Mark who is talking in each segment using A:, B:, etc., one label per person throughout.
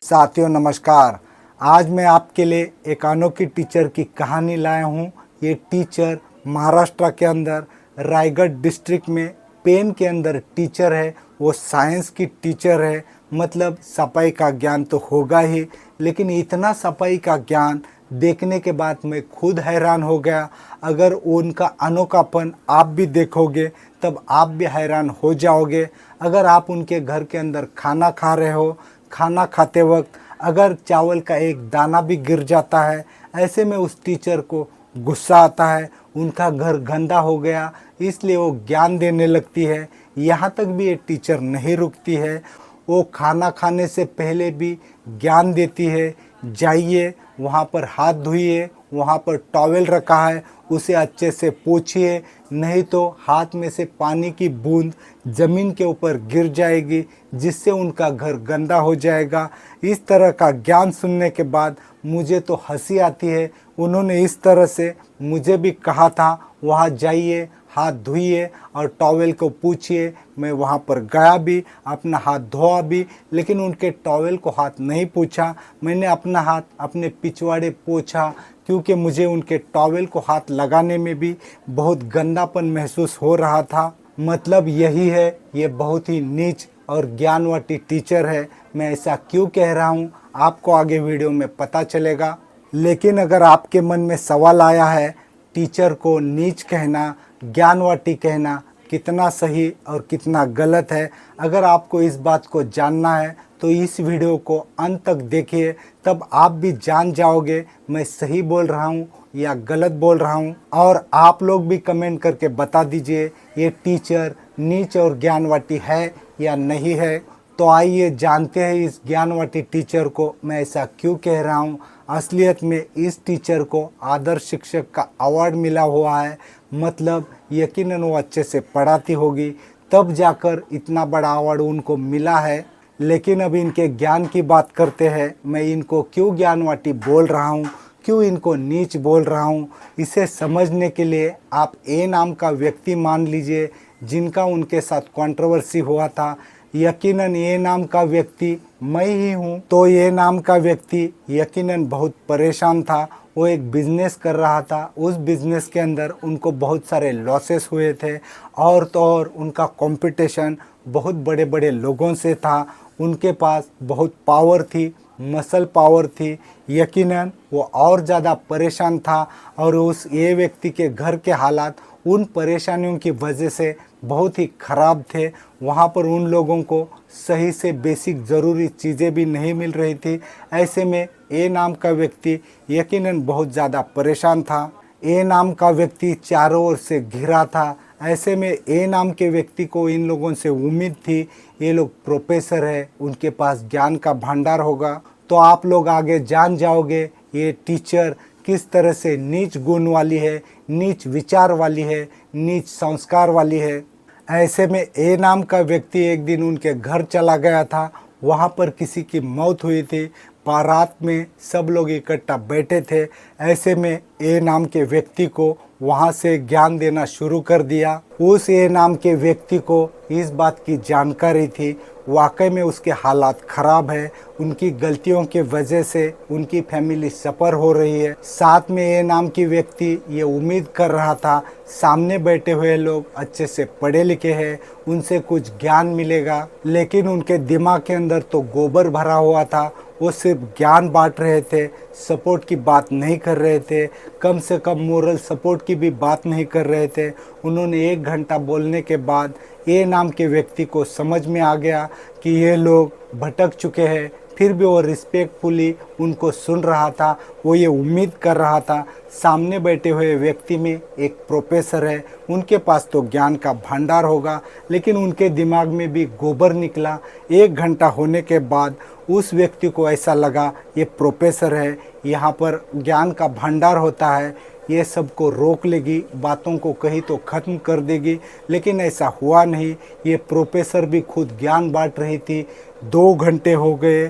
A: साथियों नमस्कार। आज मैं आपके लिए एक अनोखी टीचर की कहानी लाया हूँ। ये टीचर महाराष्ट्र के अंदर रायगढ़ डिस्ट्रिक्ट में पेन के अंदर टीचर है। वो साइंस की टीचर है, मतलब सफाई का ज्ञान तो होगा ही, लेकिन इतना सफाई का ज्ञान देखने के बाद मैं खुद हैरान हो गया। अगर उनका अनोखापन आप भी देखोगे तब आप भी हैरान हो जाओगे। अगर आप उनके घर के अंदर खाना खा रहे हो, खाना खाते वक्त अगर चावल का एक दाना भी गिर जाता है, ऐसे में उस टीचर को गुस्सा आता है। उनका घर गंदा हो गया इसलिए वो ज्ञान देने लगती है। यहाँ तक भी ये टीचर नहीं रुकती है, वो खाना खाने से पहले भी ज्ञान देती है। जाइए वहाँ पर हाथ धोइए, वहाँ पर टॉवेल रखा है उसे अच्छे से पोंछिए, नहीं तो हाथ में से पानी की बूंद ज़मीन के ऊपर गिर जाएगी जिससे उनका घर गंदा हो जाएगा। इस तरह का ज्ञान सुनने के बाद मुझे तो हंसी आती है। उन्होंने इस तरह से मुझे भी कहा था वहाँ जाइए, हाथ धोइए और टॉवेल को पूछिए। मैं वहाँ पर गया भी, अपना हाथ धोआ भी, लेकिन उनके टॉवेल को हाथ नहीं पूछा। मैंने अपना हाथ अपने पिछवाड़े पोंछा क्योंकि मुझे उनके टॉवेल को हाथ लगाने में भी बहुत गंदापन महसूस हो रहा था। मतलब यही है, ये बहुत ही नीच और ज्ञानवाटी टीचर है। मैं ऐसा क्यों कह रहा हूँ आपको आगे वीडियो में पता चलेगा। लेकिन अगर आपके मन में सवाल आया है टीचर को नीच कहना, ज्ञानवाटी कहना कितना सही और कितना गलत है, अगर आपको इस बात को जानना है तो इस वीडियो को अंत तक देखिए, तब आप भी जान जाओगे मैं सही बोल रहा हूँ या गलत बोल रहा हूँ। और आप लोग भी कमेंट करके बता दीजिए ये टीचर नीच और ज्ञानवाटी है या नहीं है। तो आइए जानते हैं इस ज्ञानवाटी टीचर को मैं ऐसा क्यों कह रहा हूँ। असलियत में इस टीचर को आदर्श शिक्षक का अवार्ड मिला हुआ है, मतलब यकीनन वो अच्छे से पढ़ाती होगी तब जाकर इतना बड़ा अवार्ड उनको मिला है। लेकिन अब इनके ज्ञान की बात करते हैं। मैं इनको क्यों ज्ञानवाटी बोल रहा हूँ, क्यों इनको नीच बोल रहा हूँ, इसे समझने के लिए आप ए नाम का व्यक्ति मान लीजिए जिनका उनके साथ कंट्रोवर्सी हुआ था। यकीनन ये नाम का व्यक्ति मैं ही हूँ। तो ये नाम का व्यक्ति यकीनन बहुत परेशान था। वो एक बिज़नेस कर रहा था, उस बिज़नेस के अंदर उनको बहुत सारे लॉसेस हुए थे और तो और उनका कंपटीशन बहुत बड़े बड़े लोगों से था। उनके पास बहुत पावर थी, मसल पावर थी। यकीनन वो और ज़्यादा परेशान था और उस ये व्यक्ति के घर के हालात उन परेशानियों की वजह से बहुत ही ख़राब थे। वहाँ पर उन लोगों को सही से बेसिक ज़रूरी चीज़ें भी नहीं मिल रही थी। ऐसे में ए नाम का व्यक्ति यकीनन बहुत ज़्यादा परेशान था। ए नाम का व्यक्ति चारों ओर से घिरा था। ऐसे में ए नाम के व्यक्ति को इन लोगों से उम्मीद थी ये लोग प्रोफेसर है, उनके पास ज्ञान का भंडार होगा। तो आप लोग आगे जान जाओगे ये टीचर किस तरह से नीच गुण वाली है, नीच विचार वाली है, नीच संस्कार वाली है। ऐसे में ए नाम का व्यक्ति एक दिन उनके घर चला गया था। वहाँ पर किसी की मौत हुई थी, बारात में सब लोग इकट्ठा बैठे थे। ऐसे में ए नाम के व्यक्ति को वहाँ से ज्ञान देना शुरू कर दिया। उस ए नाम के व्यक्ति को इस बात की जानकारी थी वाकई में उसके हालात ख़राब है, उनकी गलतियों की वजह से उनकी फैमिली सफ़र हो रही है। साथ में ए नाम की व्यक्ति ये उम्मीद कर रहा था सामने बैठे हुए लोग अच्छे से पढ़े लिखे हैं, उनसे कुछ ज्ञान मिलेगा। लेकिन उनके दिमाग के अंदर तो गोबर भरा हुआ था। वो सिर्फ ज्ञान बांट रहे थे, सपोर्ट की बात नहीं कर रहे थे, कम से कम मोरल सपोर्ट की भी बात नहीं कर रहे थे। उन्होंने 1 घंटा बोलने के बाद ए नाम के व्यक्ति को समझ में आ गया कि ये लोग भटक चुके हैं। फिर भी वो रिस्पेक्टफुली उनको सुन रहा था। वो ये उम्मीद कर रहा था सामने बैठे हुए व्यक्ति में एक प्रोफेसर है, उनके पास तो ज्ञान का भंडार होगा। लेकिन उनके दिमाग में भी गोबर निकला। 1 घंटा होने के बाद उस व्यक्ति को ऐसा लगा ये प्रोफेसर है, यहाँ पर ज्ञान का भंडार होता है, ये सबको रोक लेगी, बातों को कहीं तो ख़त्म कर देगी। लेकिन ऐसा हुआ नहीं। ये प्रोफेसर भी खुद ज्ञान बांट रही थी। 2 घंटे हो गए,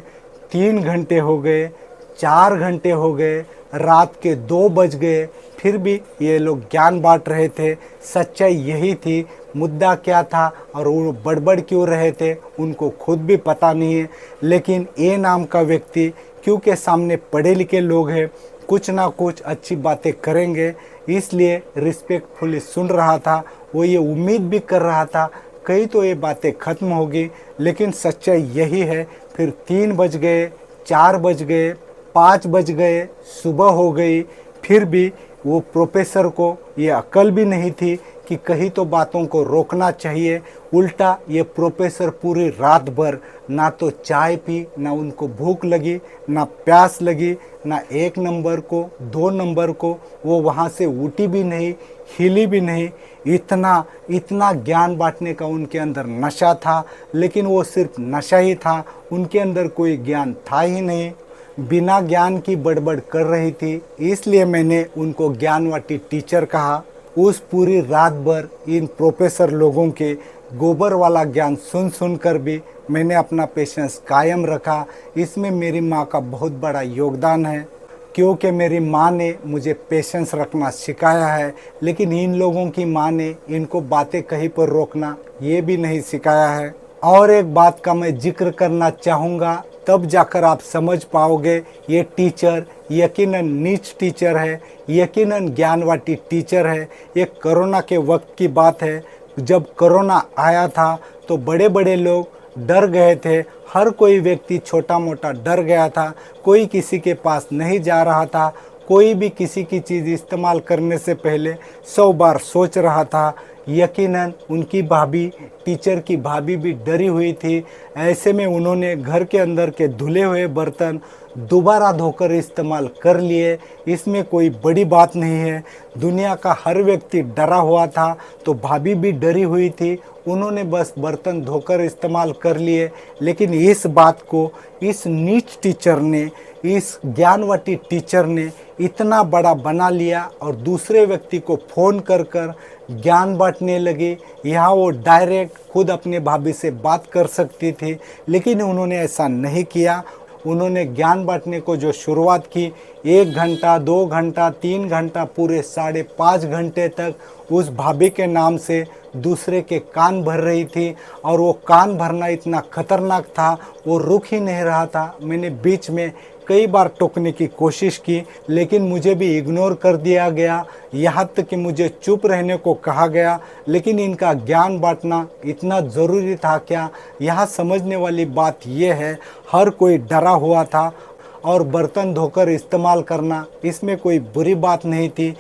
A: 3 घंटे हो गए, 4 घंटे हो गए, रात के 2 बज गए, फिर भी ये लोग ज्ञान बांट रहे थे। सच्चाई यही थी, मुद्दा क्या था और वो बड़बड़ क्यों रहे थे उनको खुद भी पता नहीं है। लेकिन ए नाम का व्यक्ति, क्योंकि सामने पढ़े लिखे लोग हैं, कुछ ना कुछ अच्छी बातें करेंगे, इसलिए रिस्पेक्टफुली सुन रहा था। वो ये उम्मीद भी कर रहा था कहीं तो ये बातें ख़त्म होगी। लेकिन सच्चाई यही है, फिर 3 बज गए, 4 बज गए, 5 बज गए, सुबह हो गई, फिर भी वो प्रोफेसर को ये अकल भी नहीं थी कि कहीं तो बातों को रोकना चाहिए। उल्टा ये प्रोफेसर पूरी रात भर ना तो चाय पी, ना उनको भूख लगी, ना प्यास लगी, ना 1 नंबर को 2 नंबर को वो वहाँ से उठी भी नहीं, हिली भी नहीं। इतना इतना ज्ञान बांटने का उनके अंदर नशा था, लेकिन वो सिर्फ नशा ही था, उनके अंदर कोई ज्ञान था ही नहीं। बिना ज्ञान की बड़बड़ कर रही थी, इसलिए मैंने उनको ज्ञानवाटी टीचर कहा। उस पूरी रात भर इन प्रोफेसर लोगों के गोबर वाला ज्ञान सुन सुन कर भी मैंने अपना पेशेंस कायम रखा। इसमें मेरी माँ का बहुत बड़ा योगदान है, क्योंकि मेरी माँ ने मुझे पेशेंस रखना सिखाया है। लेकिन इन लोगों की माँ ने इनको बातें कहीं पर रोकना ये भी नहीं सिखाया है। और एक बात का मैं जिक्र करना चाहूँगा, तब जाकर आप समझ पाओगे ये टीचर यकीनन नीच टीचर है, यकीनन ज्ञानवाटी टीचर है। ये कोरोना के वक्त की बात है। जब कोरोना आया था तो बड़े बड़े लोग डर गए थे, हर कोई व्यक्ति छोटा मोटा डर गया था, कोई किसी के पास नहीं जा रहा था, कोई भी किसी की चीज़ इस्तेमाल करने से पहले 100 बार सोच रहा था। यकीनन उनकी भाभी, टीचर की भाभी भी डरी हुई थी। ऐसे में उन्होंने घर के अंदर के धुले हुए बर्तन दोबारा धोकर इस्तेमाल कर लिए। इसमें कोई बड़ी बात नहीं है। दुनिया का हर व्यक्ति डरा हुआ था, तो भाभी भी डरी हुई थी, उन्होंने बस बर्तन धोकर इस्तेमाल कर लिए। लेकिन इस बात को इस नीच टीचर ने, इस ज्ञानवाटी टीचर ने इतना बड़ा बना लिया और दूसरे व्यक्ति को फ़ोन कर कर ज्ञान बांटने लगे। यहाँ वो डायरेक्ट खुद अपने भाभी से बात कर सकती थी, लेकिन उन्होंने ऐसा नहीं किया। उन्होंने ज्ञान बांटने को जो शुरुआत की, 1 घंटा, 2 घंटा, 3 घंटा, पूरे 5.5 घंटे तक उस भाभी के नाम से दूसरे के कान भर रही थी। और वो कान भरना इतना खतरनाक था, वो रुक ही नहीं रहा था। मैंने बीच में कई बार टोकने की कोशिश की, लेकिन मुझे भी इग्नोर कर दिया गया, यहाँ तक कि मुझे चुप रहने को कहा गया। लेकिन इनका ज्ञान बांटना इतना ज़रूरी था क्या? यहाँ समझने वाली बात यह है, हर कोई डरा हुआ था और बर्तन धोकर इस्तेमाल करना इसमें कोई बुरी बात नहीं थी,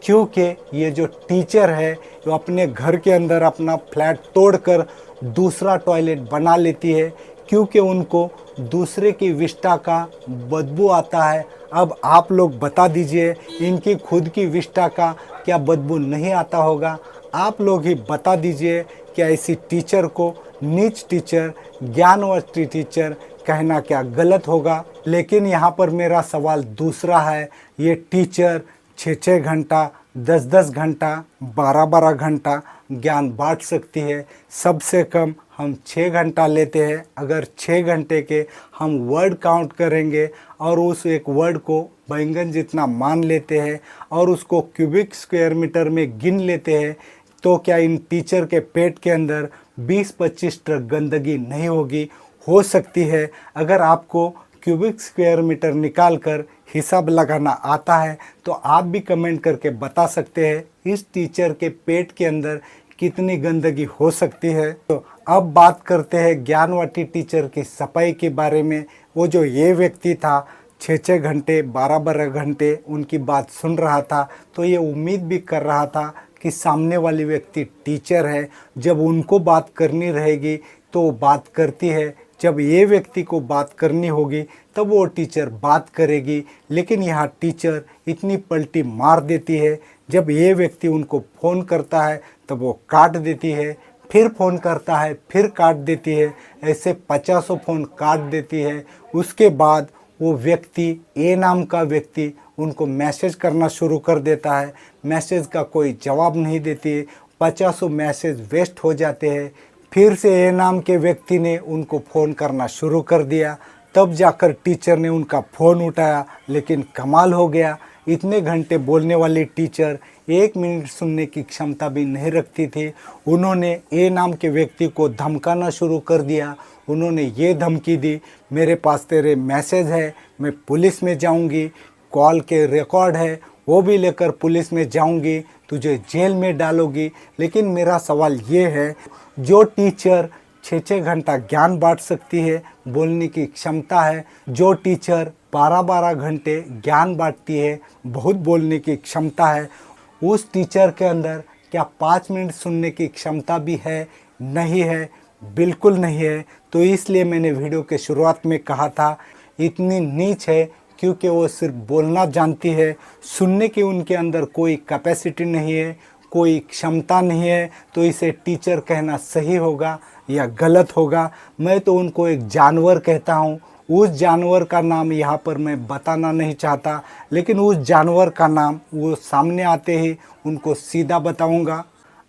A: क्योंकि ये जो टीचर है वो अपने घर के अंदर अपना फ्लैट तोड़कर दूसरा टॉयलेट बना लेती है, क्योंकि उनको दूसरे की विष्ठा का बदबू आता है। अब आप लोग बता दीजिए, इनकी खुद की विष्ठा का क्या बदबू नहीं आता होगा? आप लोग ही बता दीजिए, क्या ऐसी टीचर को नीच टीचर, ज्ञानवाटी टीचर कहना क्या गलत होगा? लेकिन यहाँ पर मेरा सवाल दूसरा है, ये टीचर 6-6 घंटा, 10-10 घंटा, 12-12 घंटा ज्ञान बांट सकती है। सबसे कम हम 6 घंटा लेते हैं। अगर 6 घंटे के हम वर्ड काउंट करेंगे और उस एक वर्ड को बैंगन जितना मान लेते हैं और उसको क्यूबिक स्क्वायर मीटर में गिन लेते हैं, तो क्या इन टीचर के पेट के अंदर 20-25 ट्रक गंदगी नहीं होगी? हो सकती है। अगर आपको क्यूबिक स्क्वायर मीटर निकाल कर हिसाब लगाना आता है तो आप भी कमेंट करके बता सकते हैं इस टीचर के पेट के अंदर कितनी गंदगी हो सकती है। तो अब बात करते हैं ज्ञानवाटी टीचर की सफाई के बारे में। वो जो ये व्यक्ति था, 6-6 घंटे, 12-12 घंटे उनकी बात सुन रहा था, तो ये उम्मीद भी कर रहा था कि सामने वाली व्यक्ति टीचर है, जब उनको बात करनी रहेगी तो वो बात करती है, जब ये व्यक्ति को बात करनी होगी तब वो टीचर बात करेगी। लेकिन यहाँ टीचर इतनी पलटी मार देती है, जब ये व्यक्ति उनको फ़ोन करता है तब वो काट देती है, फिर फ़ोन करता है फिर काट देती है, ऐसे 50 फ़ोन काट देती है। उसके बाद वो व्यक्ति, ए नाम का व्यक्ति, उनको मैसेज करना शुरू कर देता है। मैसेज का कोई जवाब नहीं देती है, 50 मैसेज वेस्ट हो जाते हैं। फिर से ए नाम के व्यक्ति ने उनको फ़ोन करना शुरू कर दिया, तब जाकर टीचर ने उनका फ़ोन उठाया। लेकिन कमाल हो गया, इतने घंटे बोलने वाली टीचर 1 मिनट सुनने की क्षमता भी नहीं रखती थी। उन्होंने ए नाम के व्यक्ति को धमकाना शुरू कर दिया। उन्होंने ये धमकी दी, मेरे पास तेरे मैसेज है, मैं पुलिस में जाऊंगी, कॉल के रिकॉर्ड है वो भी लेकर पुलिस में जाऊंगी, तुझे जेल में डालोगी। लेकिन मेरा सवाल ये है, जो टीचर 6-6 घंटा ज्ञान बांट सकती है, बोलने की क्षमता है, जो टीचर 12-12 घंटे ज्ञान बांटती है, बहुत बोलने की क्षमता है, उस टीचर के अंदर क्या 5 मिनट सुनने की क्षमता भी है? नहीं है, बिल्कुल नहीं है। तो इसलिए मैंने वीडियो के शुरुआत में कहा था, इतनी नीच है क्योंकि वो सिर्फ बोलना जानती है, सुनने की उनके अंदर कोई कैपेसिटी नहीं है, कोई क्षमता नहीं है। तो इसे टीचर कहना सही होगा या गलत होगा? मैं तो उनको एक जानवर कहता हूँ। उस जानवर का नाम यहाँ पर मैं बताना नहीं चाहता, लेकिन उस जानवर का नाम वो सामने आते ही उनको सीधा बताऊँगा।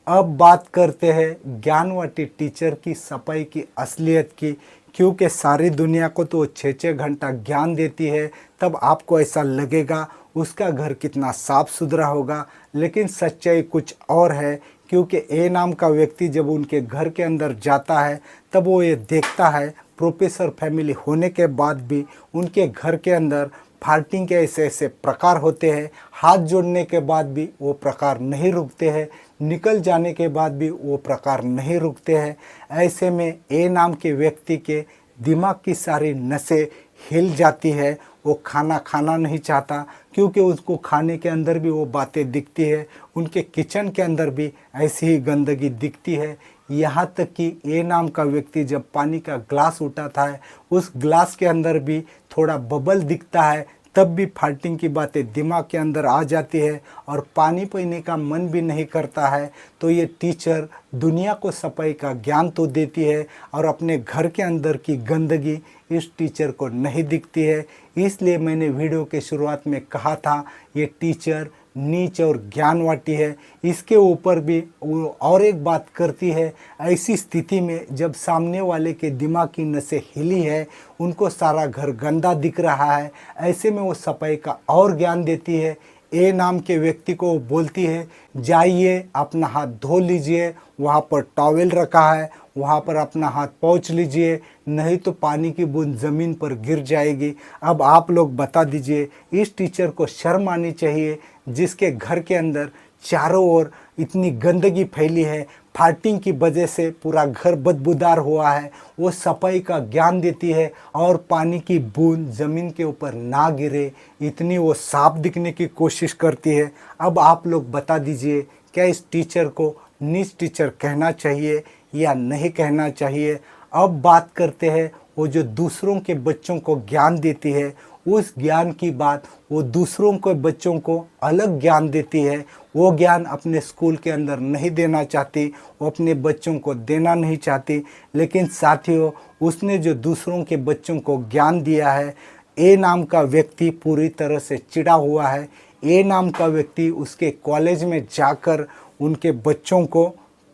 A: अब बात करते हैं ज्ञानवाटी टीचर की सफाई की असलियत की, क्योंकि सारी दुनिया को तो 6-6 घंटा ज्ञान देती है, तब आपको ऐसा लगेगा उसका घर कितना साफ सुथरा होगा। लेकिन सच्चाई कुछ और है, क्योंकि ए नाम का व्यक्ति जब उनके घर के अंदर जाता है तब वो ये देखता है प्रोफेसर फैमिली होने के बाद भी उनके घर के अंदर फार्टिंग के ऐसे ऐसे प्रकार होते हैं। हाथ जोड़ने के बाद भी वो प्रकार नहीं रुकते हैं, निकल जाने के बाद भी वो प्रकार नहीं रुकते हैं। ऐसे में ए नाम के व्यक्ति के दिमाग की सारी नसें हिल जाती है। वो खाना खाना नहीं चाहता, क्योंकि उसको खाने के अंदर भी वो बातें दिखती है, उनके किचन के अंदर भी ऐसी ही गंदगी दिखती है। यहाँ तक कि ए नाम का व्यक्ति जब पानी का ग्लास उठाता है, उस ग्लास के अंदर भी थोड़ा बबल दिखता है, तब भी फाल्टिंग की बातें दिमाग के अंदर आ जाती है और पानी पीने का मन भी नहीं करता है। तो ये टीचर दुनिया को सफाई का ज्ञान तो देती है और अपने घर के अंदर की गंदगी इस टीचर को नहीं दिखती है। इसलिए मैंने वीडियो के शुरुआत में कहा था, ये टीचर नीच और ज्ञानवाटी है। इसके ऊपर भी वो और एक बात करती है, ऐसी स्थिति में जब सामने वाले के दिमाग की नसें हिली है, उनको सारा घर गंदा दिख रहा है, ऐसे में वो सफाई का और ज्ञान देती है। ए नाम के व्यक्ति को बोलती है, जाइए अपना हाथ धो लीजिए, वहाँ पर टॉवेल रखा है, वहाँ पर अपना हाथ पोंछ लीजिए, नहीं तो पानी की बूंद ज़मीन पर गिर जाएगी। अब आप लोग बता दीजिए, इस टीचर को शर्म आनी चाहिए, जिसके घर के अंदर चारों ओर इतनी गंदगी फैली है, फार्टिंग की वजह से पूरा घर बदबूदार हुआ है। वो सफाई का ज्ञान देती है और पानी की बूंद ज़मीन के ऊपर ना गिरे, इतनी वो साफ दिखने की कोशिश करती है। अब आप लोग बता दीजिए, क्या इस टीचर को नीच टीचर कहना चाहिए या नहीं कहना चाहिए? अब बात करते हैं वो जो दूसरों के बच्चों को ज्ञान देती है, उस ज्ञान की बात वो दूसरों के बच्चों को अलग ज्ञान देती है। वो ज्ञान अपने स्कूल के अंदर नहीं देना चाहती, वो अपने बच्चों को देना नहीं चाहती। लेकिन साथियों, उसने जो दूसरों के बच्चों को ज्ञान दिया है, ए नाम का व्यक्ति पूरी तरह से चिढ़ा हुआ है। ए नाम का व्यक्ति उसके कॉलेज में जाकर उनके बच्चों को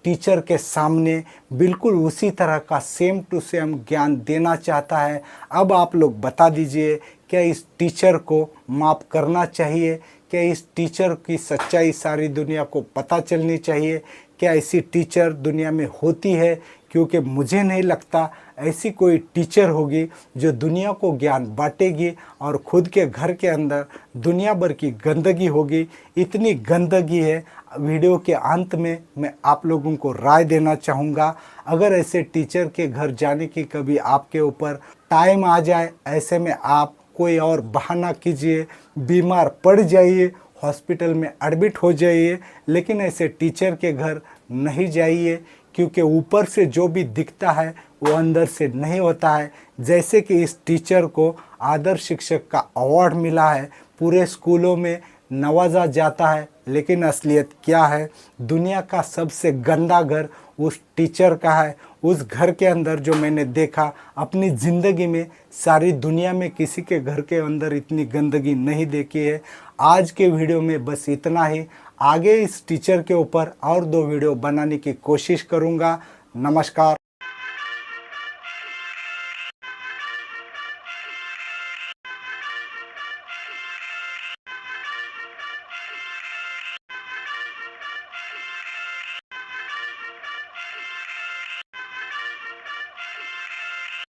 A: टीचर के सामने बिल्कुल उसी तरह का सेम टू सेम ज्ञान देना चाहता है। अब आप लोग बता दीजिए, क्या इस टीचर को माफ़ करना चाहिए? क्या इस टीचर की सच्चाई सारी दुनिया को पता चलनी चाहिए? क्या ऐसी टीचर दुनिया में होती है? क्योंकि मुझे नहीं लगता ऐसी कोई टीचर होगी जो दुनिया को ज्ञान बांटेगी और खुद के घर के अंदर दुनिया भर की गंदगी होगी। इतनी गंदगी है। वीडियो के अंत में मैं आप लोगों को राय देना चाहूँगा, अगर ऐसे टीचर के घर जाने की कभी आपके ऊपर टाइम आ जाए, ऐसे में आप कोई और बहाना कीजिए, बीमार पड़ जाइए, हॉस्पिटल में एडमिट हो जाइए, लेकिन ऐसे टीचर के घर नहीं जाइए, क्योंकि ऊपर से जो भी दिखता है वो अंदर से नहीं होता है। जैसे कि इस टीचर को आदर्श शिक्षक का अवार्ड मिला है, पूरे स्कूलों में नवाजा जाता है, लेकिन असलियत क्या है? दुनिया का सबसे गंदा घर उस टीचर का है। उस घर के अंदर जो मैंने देखा अपनी ज़िंदगी में, सारी दुनिया में किसी के घर के अंदर इतनी गंदगी नहीं देखी है। आज के वीडियो में बस इतना ही। आगे इस टीचर के ऊपर और 2 वीडियो बनाने की कोशिश करूँगा। नमस्कार।